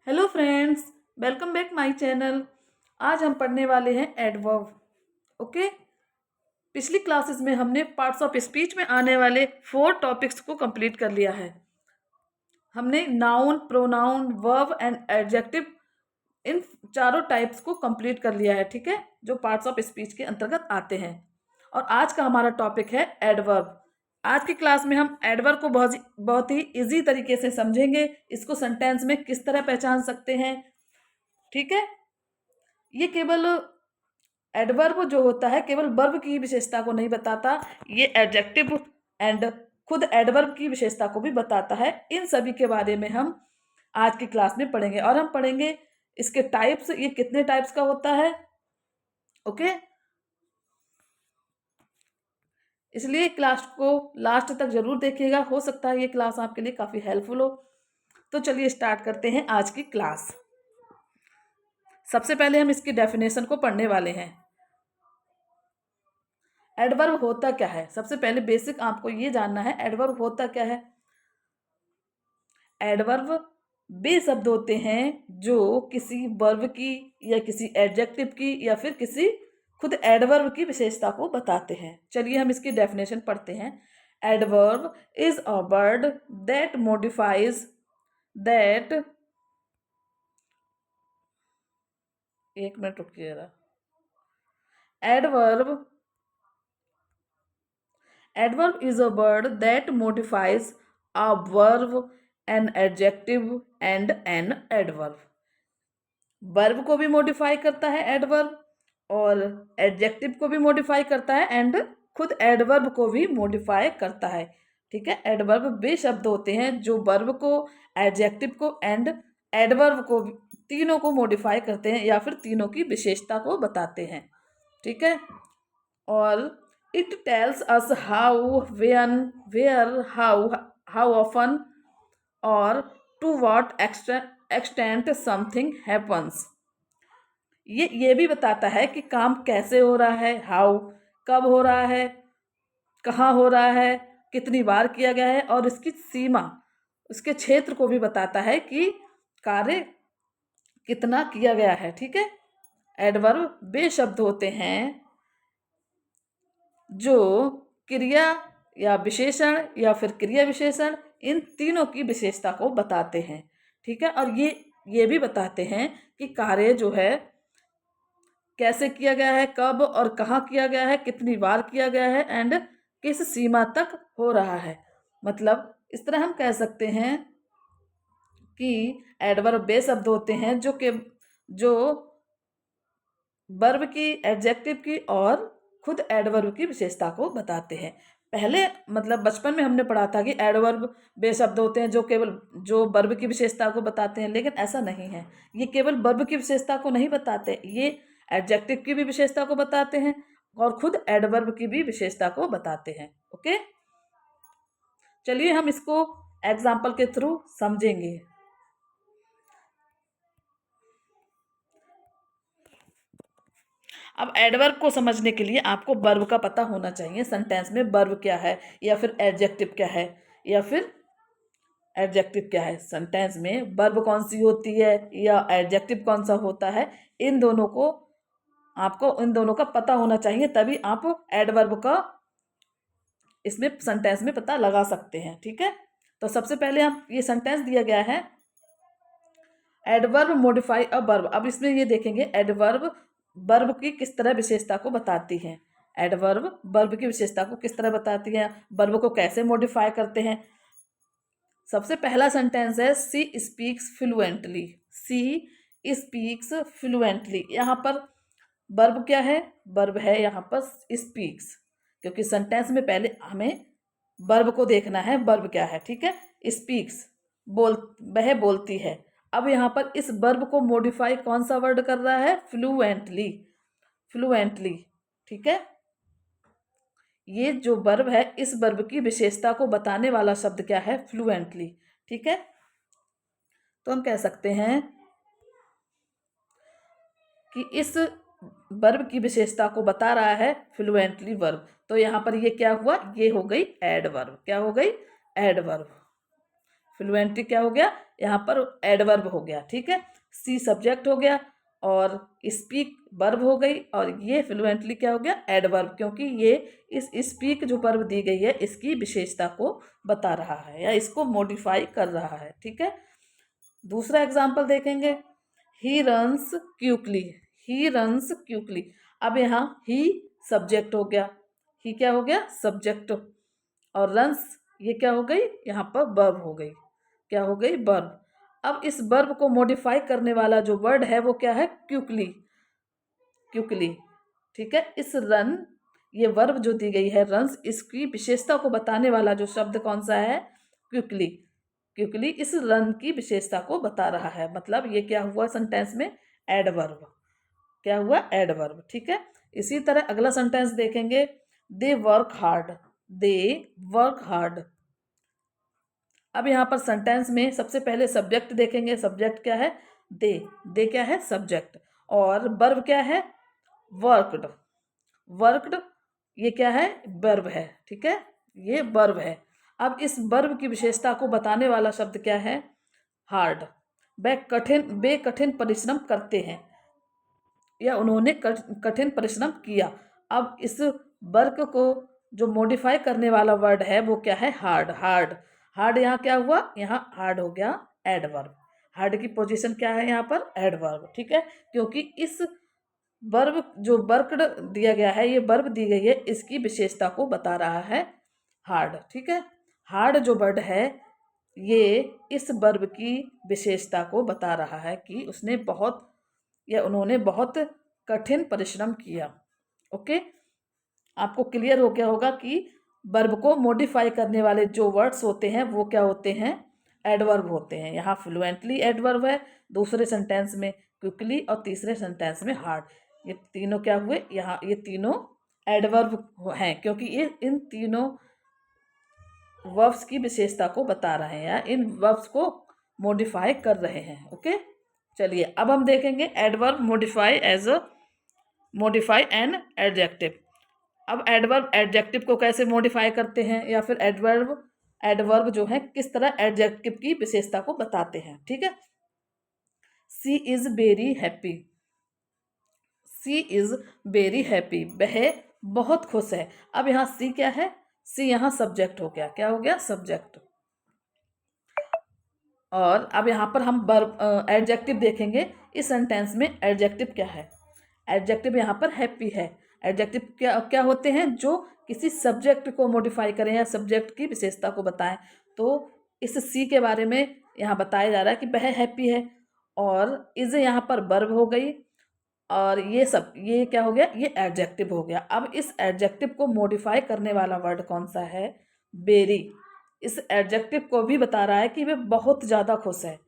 Hello friends, welcome back my channel. आज हम पढ़ने वाले हैं एडवर्ब। ओके। पिछली क्लासेस में हमने पार्ट्स ऑफ स्पीच में आने वाले 4 टॉपिक्स को कंप्लीट कर लिया है। हमने noun, pronoun, verb and adjective इन चारों टाइप्स को कंप्लीट कर लिया है, ठीक है, जो पार्ट्स ऑफ स्पीच के अंतर्गत आते हैं। और आज का हमारा टॉपिक है एडवर्ब। आज की क्लास में हम एडवर्ब को बहुत ही इजी तरीके से समझेंगे। इसको सेंटेंस में किस तरह पहचान सकते हैं, ठीक है। ये केवल एडवर्ब जो होता है केवल वर्ब की विशेषता को नहीं बताता, ये एडजेक्टिव एंड खुद एडवर्ब की विशेषता को भी बताता है। इन सभी के बारे में हम आज की क्लास में पढ़ेंगे और हम पढ़ेंगे इसके टाइप्स, ये कितने टाइप्स का होता है। ओके, इसलिए क्लास को लास्ट तक जरूर देखिएगा, हो सकता है ये क्लास आपके लिए काफी हेल्पफुल हो। तो चलिए स्टार्ट करते हैं आज की क्लास। सबसे पहले हम इसकी डेफिनेशन को पढ़ने वाले हैं। एडवर्ब होता क्या है, सबसे पहले बेसिक आपको ये जानना है एडवर्ब होता क्या है। एडवर्ब वे शब्द होते हैं जो किसी वर्ब की या किसी एडजेक्टिव की या फिर किसी खुद एडवर्ब की विशेषता को बताते हैं। चलिए हम इसकी डेफिनेशन पढ़ते हैं। Adverb is a word that modifies that, एक मिनट रुकिएगा। Adverb Adverb is a word that modifies a verb, an adjective and an adverb. Verb को भी मॉडिफाई करता है एडवर्ब, और एडजेक्टिव को भी मॉडिफाई करता है एंड खुद एडवर्ब को भी मॉडिफाई करता है, ठीक है। एडवर्ब वे शब्द होते हैं जो वर्ब को, एडजेक्टिव को एंड एडवर्ब को, तीनों को मॉडिफाई करते हैं या फिर तीनों की विशेषता को बताते हैं, ठीक है। और it tells us how, when, where, how often or to what extent something happens। ये भी बताता है कि काम कैसे हो रहा है, हाउ कब हो रहा है, कहाँ हो रहा है, कितनी बार किया गया है, और इसकी सीमा, उसके क्षेत्र को भी बताता है कि कार्य कितना किया गया है, ठीक है। एडवर्ब वे शब्द होते हैं जो क्रिया या विशेषण या फिर क्रिया विशेषण, इन तीनों की विशेषता को बताते हैं, ठीक है। और ये भी बताते हैं कि कार्य जो है कैसे किया गया है, कब और कहाँ किया गया है, कितनी बार किया गया है एंड किस सीमा तक हो रहा है। मतलब इस तरह हम कह सकते हैं कि एडवर्ब वे शब्द होते हैं जो वर्ब की, एडजेक्टिव की और खुद एडवर्ब की विशेषता को बताते हैं। पहले मतलब बचपन में हमने पढ़ा था कि एडवर्ब वे शब्द होते हैं जो केवल जो वर्ब की विशेषता को बताते हैं, लेकिन ऐसा नहीं है। ये केवल वर्ब की विशेषता को नहीं बताते, ये एडजेक्टिव की भी विशेषता को बताते हैं और खुद एडवर्ब की भी विशेषता को बताते हैं। ओके, चलिए हम इसको एग्जाम्पल के थ्रू समझेंगे। अब एडवर्ब को समझने के लिए आपको वर्ब का पता होना चाहिए। सेंटेंस में वर्ब क्या है या फिर एडजेक्टिव क्या है या फिर एडजेक्टिव क्या है, सेंटेंस में वर्ब कौन सी होती है या एडजेक्टिव कौन सा होता है, इन दोनों को आपको इन दोनों का पता होना चाहिए, तभी आप एडवर्ब का इसमें सेंटेंस में पता लगा सकते हैं, ठीक है। तो सबसे पहले हम ये सेंटेंस दिया गया है, एडवर्ब मॉडिफाई अ वर्ब। अब इसमें ये देखेंगे एडवर्ब वर्ब की किस तरह विशेषता को बताती है। एडवर्ब वर्ब की विशेषता को किस तरह बताती है, वर्ब को कैसे मॉडिफाई करते हैं। सबसे पहला सेंटेंस है she speaks fluently. She speaks fluently, यहाँ पर वर्ब क्या है, वर्ब है यहाँ पर स्पीक्स, क्योंकि सेंटेंस में पहले हमें वर्ब को देखना है, वर्ब क्या है, ठीक है। स्पीक्स वह बोलती है। अब यहाँ पर इस वर्ब को मॉडिफाई कौन सा वर्ड कर रहा है, फ्लुएंटली। फ्लुएंटली, ठीक है। ये जो वर्ब है, इस वर्ब की विशेषता को बताने वाला शब्द क्या है, फ्लुएंटली, ठीक है। तो हम कह सकते हैं कि इस वर्ब की विशेषता को बता रहा है फ्लुएंटली वर्ब। तो यहाँ पर ये क्या हुआ, ये हो गई एडवर्ब। क्या हो गई, एडवर्ब। फ्लुएंटली क्या हो गया, यहाँ पर एडवर्ब हो गया, ठीक है। सी सब्जेक्ट हो गया और स्पीक वर्ब हो गई, और ये फ्लुएंटली क्या हो गया, एडवर्ब, क्योंकि ये इस स्पीक जो वर्ब दी गई है इसकी विशेषता को बता रहा है या इसको मॉडिफाई कर रहा है, ठीक है। दूसरा एग्जाम्पल देखेंगे, he runs quickly, he runs quickly. अब यहाँ ही सब्जेक्ट हो गया, ही क्या हो गया, सब्जेक्ट, और रन्स ये क्या हो गई, यहाँ पर वर्ब हो गई, क्या हो गई, वर्ब। अब इस वर्ब को मॉडिफाई करने वाला जो वर्ड है वो क्या है, क्यूकली, क्यूकली, ठीक है। इस रन, ये वर्ब जो दी गई है रन्स, इसकी विशेषता को बताने वाला जो शब्द कौन सा है, क्विकली, क्विकली इस रन की विशेषता को बता रहा है, मतलब ये क्या हुआ सेंटेंस में, एडवर्ब, क्या हुआ, एडवर्ब, ठीक है। इसी तरह अगला सेंटेंस देखेंगे, they work hard, they work hard. अब यहाँ पर सेंटेंस में सबसे पहले सब्जेक्ट देखेंगे, सब्जेक्ट क्या है, दे क्या है, सब्जेक्ट, और वर्ब क्या है, वर्कड, वर्कड ये क्या है, वर्ब है, ठीक है, ये वर्ब है। अब इस वर्ब की विशेषता को बताने वाला शब्द क्या है, हार्ड। वे कठिन परिश्रम करते हैं या उन्होंने कठिन परिश्रम किया। अब इस वर्क को जो मॉडिफाई करने वाला वर्ड है वो क्या है, हार्ड, हार्ड, हार्ड यहाँ क्या हुआ, यहाँ हार्ड हो गया एडवर्ब, हार्ड की पोजीशन क्या है यहाँ पर, एडवर्ब, ठीक है। क्योंकि इस वर्ब जो वर्कड दिया गया है, ये वर्ब दी गई है, इसकी विशेषता को बता रहा है हार्ड, ठीक है। हार्ड जो वर्ड है ये इस वर्ब की विशेषता को बता रहा है कि उसने बहुत या उन्होंने बहुत कठिन परिश्रम किया। ओके, आपको क्लियर हो गया होगा कि वर्ब को मॉडिफाई करने वाले जो वर्ड्स होते हैं वो क्या होते हैं, एडवर्ब होते हैं। यहाँ फ्लुएंटली एडवर्ब है, दूसरे सेंटेंस में क्विकली, और तीसरे सेंटेंस में हार्ड। ये तीनों क्या हुए, यहाँ ये तीनों एडवर्ब हैं, क्योंकि ये इन तीनों वर्ब्स की विशेषता को बता रहे हैं या इन वर्ब्स को मॉडिफाई कर रहे हैं। ओके, चलिए अब हम देखेंगे एडवर्ब मॉडिफाई एन एडजेक्टिव। अब एडवर्ब एडजेक्टिव को कैसे मॉडिफाई करते हैं, या फिर एडवर्ब जो है किस तरह एडजेक्टिव की विशेषता को बताते हैं, ठीक है। She is very happy, she is very happy, वह बहुत खुश है। अब यहाँ सी क्या है, सी यहाँ सब्जेक्ट हो गया, क्या हो गया, सब्जेक्ट। और अब यहाँ पर हम वर्ब एडजेक्टिव देखेंगे। इस सेंटेंस में एडजेक्टिव क्या है, एडजेक्टिव यहाँ पर हैप्पी है। एडजेक्टिव क्या क्या होते हैं, जो किसी सब्जेक्ट को मॉडिफाई करें या सब्जेक्ट की विशेषता को बताएं। तो इस सी के बारे में यहाँ बताया जा रहा है कि वह हैप्पी है, और इज यहाँ पर वर्ब हो गई, और ये क्या हो गया, ये एडजेक्टिव हो गया। अब इस एडजेक्टिव को मॉडिफाई करने वाला वर्ड कौन सा है, वेरी। इस एडजेक्टिव को भी बता रहा है कि वे बहुत ज़्यादा खुश है,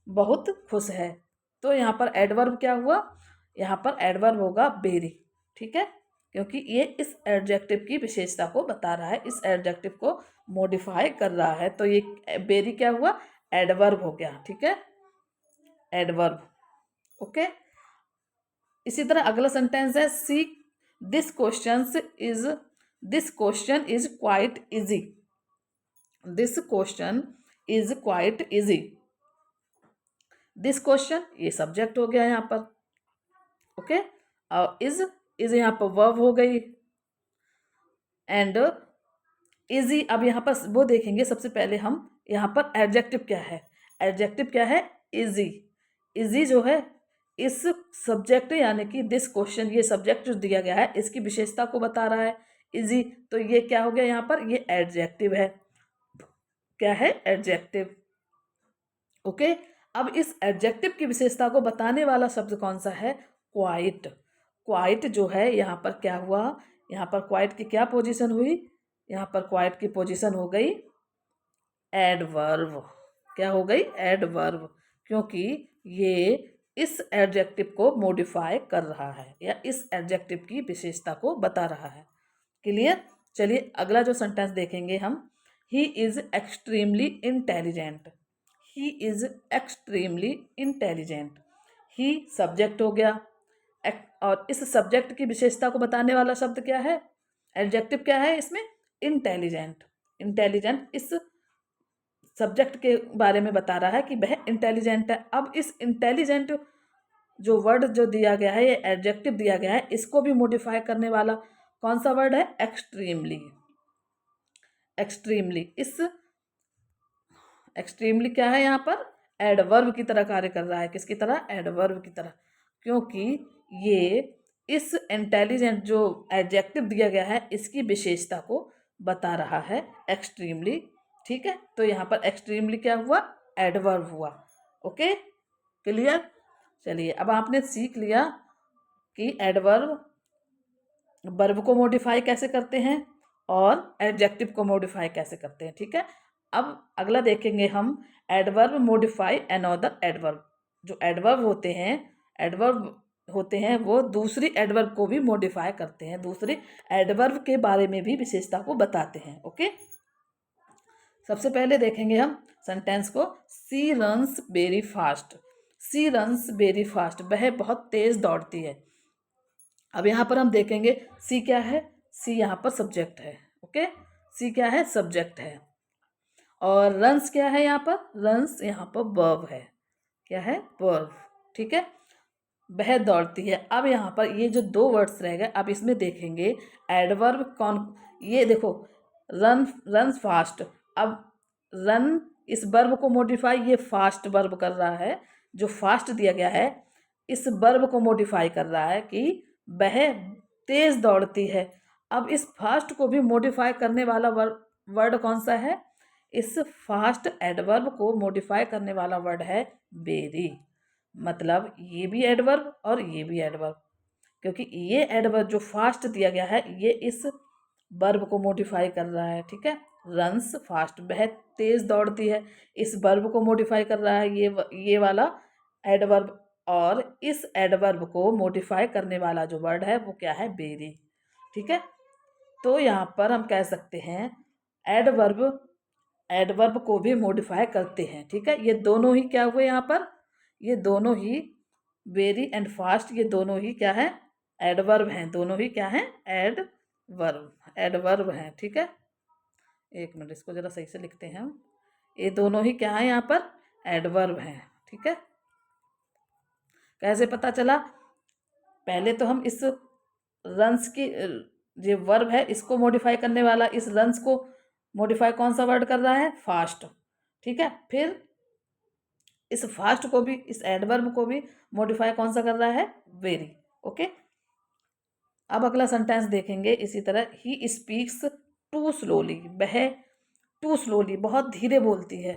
बहुत खुश है। तो यहाँ पर एडवर्ब क्या हुआ, यहाँ पर एडवर्ब होगा वेरी, ठीक है, क्योंकि ये इस एडजेक्टिव की विशेषता को बता रहा है, इस एडजेक्टिव को मॉडिफाई कर रहा है। तो ये वेरी क्या हुआ, एडवर्ब हो गया, ठीक है, एडवर्ब। ओके, इसी तरह अगला सेंटेंस है, see this question is quite easy, this question is quite easy. This question ये सब्जेक्ट हो गया यहाँ पर, ओके, और इज यहाँ पर वर्ब हो गई, एंड इजी। अब यहाँ पर वो देखेंगे सबसे पहले हम, यहाँ पर एडजेक्टिव क्या है, एडजेक्टिव क्या है, इजी। इजी जो है इस सब्जेक्ट यानी कि दिस क्वेश्चन, ये सब्जेक्ट जो दिया गया है इसकी विशेषता को बता रहा है, इजी। तो ये क्या हो गया यहाँ पर, ये एडजेक्टिव है, क्या है, एडजेक्टिव। ओके, अब इस एडजेक्टिव की विशेषता को बताने वाला शब्द कौन सा है, क्वाइट। क्वाइट जो है यहाँ पर क्या हुआ, यहाँ पर क्वाइट की क्या पोजीशन हुई, यहाँ पर क्वाइट की पोजीशन हो गई एडवर्ब, क्या हो गई, एडवर्ब, क्योंकि ये इस एडजेक्टिव को मॉडिफाई कर रहा है या इस एडजेक्टिव की विशेषता को बता रहा है। क्लियर, चलिए अगला जो सेंटेंस देखेंगे हम, he is extremely intelligent, he is extremely intelligent. He subject हो गया, और इस सब्जेक्ट की विशेषता को बताने वाला शब्द क्या है, एडजेक्टिव क्या है इसमें, इंटेलिजेंट। इंटेलिजेंट इस सब्जेक्ट के बारे में बता रहा है कि वह इंटेलिजेंट है। अब इस इंटेलिजेंट जो वर्ड जो दिया गया है, ये एडजेक्टिव दिया गया है, इसको भी मॉडिफाई करने वाला कौन सा वर्ड है? एक्सट्रीमली। एक्सट्रीमली, इस एक्सट्रीमली क्या है यहाँ पर? एडवर्ब की तरह कार्य कर रहा है। किसकी तरह? एडवर्ब की तरह, क्योंकि ये इस इंटेलिजेंट जो एडजेक्टिव दिया गया है इसकी विशेषता को बता रहा है, एक्सट्रीमली। ठीक है, तो यहाँ पर एक्सट्रीमली क्या हुआ? एडवर्ब हुआ। Okay, clear? चलिए, अब आपने सीख लिया कि एडवर्ब वर्ब को मॉडिफाई कैसे करते हैं और एडजेक्टिव को मॉडिफाई कैसे करते हैं। ठीक है, अब अगला देखेंगे हम, एडवर्ब मॉडिफाई अनदर एडवर्ब। जो एडवर्ब होते हैं वो दूसरी एडवर्ब को भी मॉडिफाई करते हैं, दूसरे एडवर्ब के बारे में भी विशेषता को बताते हैं। ओके, सबसे पहले देखेंगे हम सेंटेंस को, सी रन्स वेरी फास्ट। सी रन्स वेरी फास्ट, वह बहुत तेज दौड़ती है। अब यहाँ पर हम देखेंगे सी क्या है? सी यहाँ पर सब्जेक्ट है। ओके, सी क्या है? सब्जेक्ट है। और रन्स क्या है यहाँ पर? रन्स यहाँ पर वर्ब है। क्या है? वर्ब। ठीक है, वह दौड़ती है। अब यहाँ पर ये जो दो वर्ड्स रह गए, अब इसमें देखेंगे एडवर्ब कौन। ये देखो, रन फास्ट। अब रन इस वर्ब को मॉडिफाई ये फास्ट वर्ब कर रहा है। जो फास्ट दिया गया है इस वर्ब को मॉडिफाई कर रहा है कि वह तेज दौड़ती है। अब इस फास्ट को भी मॉडिफाई करने वाला वर्ड कौन सा है? इस फास्ट एडवर्ब को मॉडिफाई करने वाला वर्ड है वेरी। मतलब ये भी एडवर्ब और ये भी एडवर्ब, क्योंकि ये एडवर्ब जो फास्ट दिया गया है ये इस वर्ब को मॉडिफाई कर रहा है। ठीक है, रन्स फास्ट, वह तेज दौड़ती है, इस वर्ब को मॉडिफाई कर रहा है ये वाला एडवर्ब। और इस एडवर्ब को मॉडिफाई करने वाला जो वर्ड है वो क्या है? वेरी। ठीक है, तो यहाँ पर हम कह सकते हैं एडवर्ब को भी मॉडिफाई करते हैं। ठीक है, ये दोनों ही क्या हुए यहाँ पर? ये दोनों ही वेरी एंड फास्ट, ये दोनों ही क्या है? एडवर्ब हैं। दोनों ही क्या हैं? एडवर्ब हैं। ठीक है, एक मिनट, इसको जरा सही से लिखते हैं हम। ये दोनों ही क्या है यहाँ पर? एडवर्ब हैं। ठीक है, कैसे पता चला? पहले तो हम इस रन्स की जो वर्ब है इसको मॉडिफाई करने वाला, इस रन्स को मॉडिफाई कौन सा वर्ड कर रहा है? फास्ट। ठीक है, फिर इस फास्ट को भी, इस एडवर्ब को भी मॉडिफाई कौन सा कर रहा है? वेरी। ओके, अब अगला सेंटेंस देखेंगे इसी तरह, ही स्पीक्स टू स्लोली। वह टू स्लोली, बहुत धीरे बोलती है।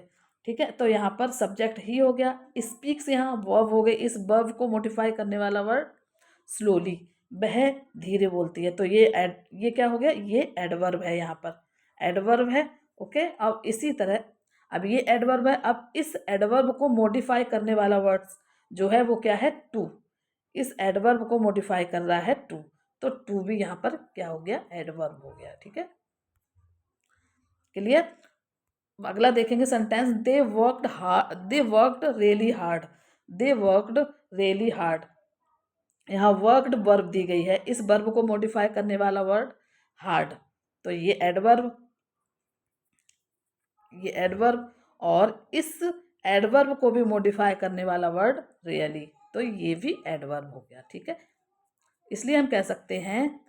ठीक है, तो यहाँ पर सब्जेक्ट ही हो गया, स्पीक्स यहाँ वर्ब हो गई, इस वर्ब को मॉडिफाई करने वाला वर्ड स्लोली, वह धीरे बोलती है। तो ये क्या हो गया? ये एडवर्ब है, यहाँ पर एडवर्ब है। ओके, अब इसी तरह अब ये एडवर्ब है, अब इस एडवर्ब को मॉडिफाई करने वाला वर्ड जो है वो क्या है? टू। इस एडवर्ब को मॉडिफाई कर रहा है टू, तो टू भी यहाँ पर क्या हो गया? एडवर्ब हो गया। ठीक है, क्लियर? अगला देखेंगे sentence, they worked really hard. They worked really hard, यहाँ वर्कड वर्ब दी गई है, इस वर्ब को मॉडिफाई करने वाला वर्ड हार्ड, तो ये एडवर्ब और इस एडवर्ब को भी मॉडिफाई करने वाला वर्ड रियली, तो ये भी एडवर्ब हो गया। ठीक है, इसलिए हम कह सकते हैं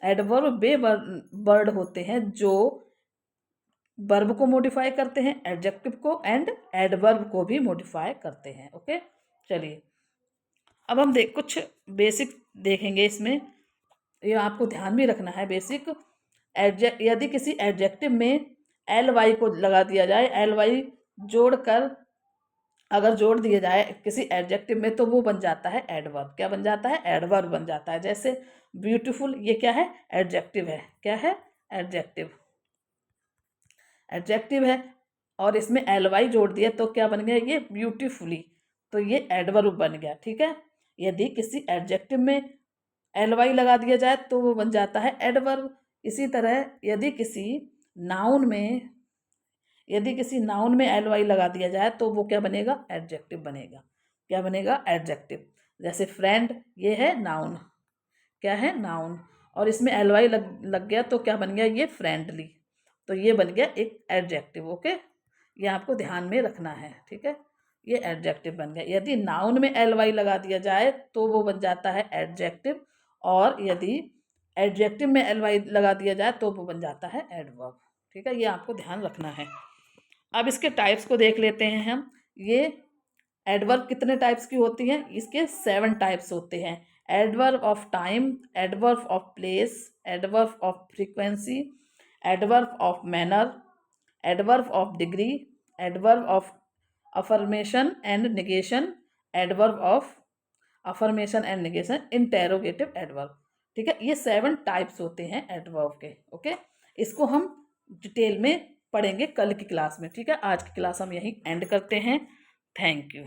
एडवर्ब वे वर्ड होते हैं जो वर्ब को मॉडिफाई करते हैं, एडजेक्टिव को, एंड एडवर्ब को भी मॉडिफाई करते हैं। ओके, चलिए अब हम कुछ बेसिक देखेंगे इसमें, ये आपको ध्यान में रखना है बेसिक। यदि किसी एडजेक्टिव में एल वाई को लगा दिया जाए, एल वाई जोड़कर अगर जोड़ दिया जाए किसी एडजेक्टिव में तो वो बन जाता है एडवर्ब। क्या बन जाता है? एडवर्ब बन जाता है। जैसे ब्यूटीफुल, ये क्या है? एडजेक्टिव है। क्या है? एडजेक्टिव है, और इसमें एल वाई जोड़ दिया तो क्या बन गया? ये ब्यूटीफुली, तो ये एडवर्ब बन गया। ठीक है, यदि किसी एडजेक्टिव में एल वाई लगा दिया जाए तो वो बन जाता है एडवर्ब। इसी तरह यदि किसी नाउन में एल वाई लगा दिया जाए तो वो क्या बनेगा? एडजेक्टिव बनेगा। क्या बनेगा? एडजेक्टिव। जैसे फ्रेंड, ये है नाउन। क्या है? नाउन, और इसमें एल वाई लग गया तो क्या बन गया? ये फ्रेंडली, तो ये बन गया एक एडजेक्टिव। ओके, ये आपको ध्यान में रखना है, ठीक है। ये एडजेक्टिव बन गया। यदि नाउन में ly लगा दिया जाए तो वो बन जाता है एडजेक्टिव, और यदि एडजेक्टिव में ly लगा दिया जाए तो वो बन जाता है एडवर्ब, ठीक है। ये आपको ध्यान रखना है। अब इसके टाइप्स को देख लेते हैं हम। ये एडवर्ब कितने टाइप्स की होती हैं? इसके 7 टाइप्स होते हैं। Adverb of time, adverb of place, adverb of frequency, adverb of manner, adverb of degree, adverb of affirmation and negation, adverb of affirmation and negation, interrogative adverb, ठीक है। ये 7 टाइप्स होते हैं एडवर्ब के, ओके। इसको हम डिटेल में पढ़ेंगे कल की क्लास में, ठीक है। आज की क्लास हम यहीं एंड करते हैं। Thank you.